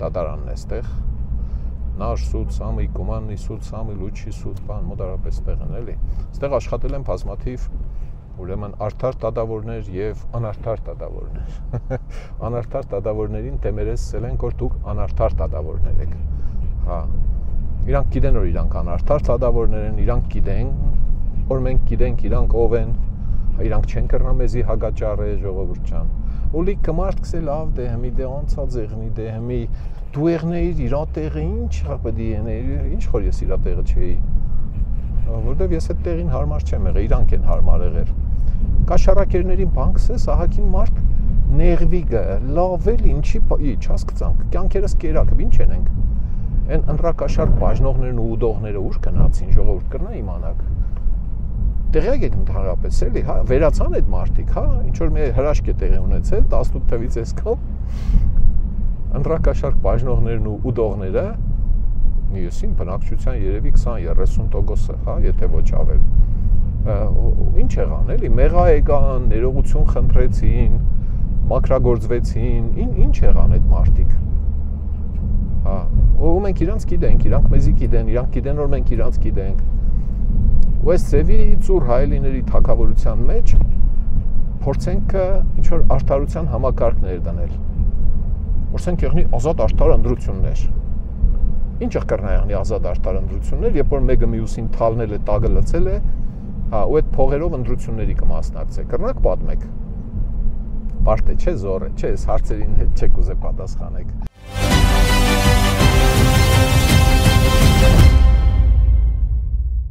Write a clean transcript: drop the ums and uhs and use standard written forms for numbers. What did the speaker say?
դատարանն է ստեղ, նար սուտ, սամի, կումաննի սուտ, սամի, լուչի սուտ, բան, մոտարապես ստեղ են էլի։ Ստեղ աշխատել են բազմաթիվ ուրեմն արդար դատավորներ եւ անարդար դատավորներ։ Անարդար դատավորներին դեմերեսել են, որ դուք անարդար դատավորներ եք։ Հա։ Իրանք գիտեն, որ իրանք անարդար դատավորներ են, իրանք գիտեն, որ մենք գիտենք իրանք ով են, իրանք չեն կրնա մեզի հագաճարը ժողովուրդ ջան։ Ուլի կմարդ կսել լավ դեհմի դեոնցա ձեղնի դեհմի դու եղնեիր իրա տեղը ինչ պետք է ինչ խոր ես իրա տեղը չէի որովհետև ես այդ տեղին հարմար չեմ եղել իրանք են հարմար եղել կաշառակերներին բանկսես ահագին մարդ նեղվի գա լավել ինչի չհասկացանք կյանքերս կերակը ինչ ենք այն ընտրակաշառ բաժնողներն ու ուդողները ուր գնացին ժողովուրդ կրնա իմանաք տեղյակ եք ընդհանրապես էլի հա վերացան այդ մարդիկ հա ինչ որ մի հրաշք է տեղի ունեցել 18 թվից այսքան ընտրակաշառ բաժնողներն ու ուդողները մյուսին բնակչության երևի 20-30%-ը հա եթե ոչ ավել ինչ եղան էլի մեղա եկան ներողություն խնդրեցին մաքրագործվեցին ինչ եղան այդ մարդիկ հա ու մենք իրանց գիտենք իրանք մեզի գիտեն իրանք գիտեն որ մենք իրանց գիտենք ու այս ծևի ծուր հայելիների թագավորության մեջ փորձենք ինչ որ արդարության համակարգներ դնել որսենք եղնի ազատ արդար ընտրություններ ինչ կրնա եղնի ազատ արդար ընտրություններ երբ որ մեկը մյուսին թալնել է տագը լցել է հա ու այդ փողերով ընտրությունների կմասնակցե կրնակ պատմեք բարդ է չէ զոր է չէ այս հարցերին հետ չեք ուզե պատասխանեք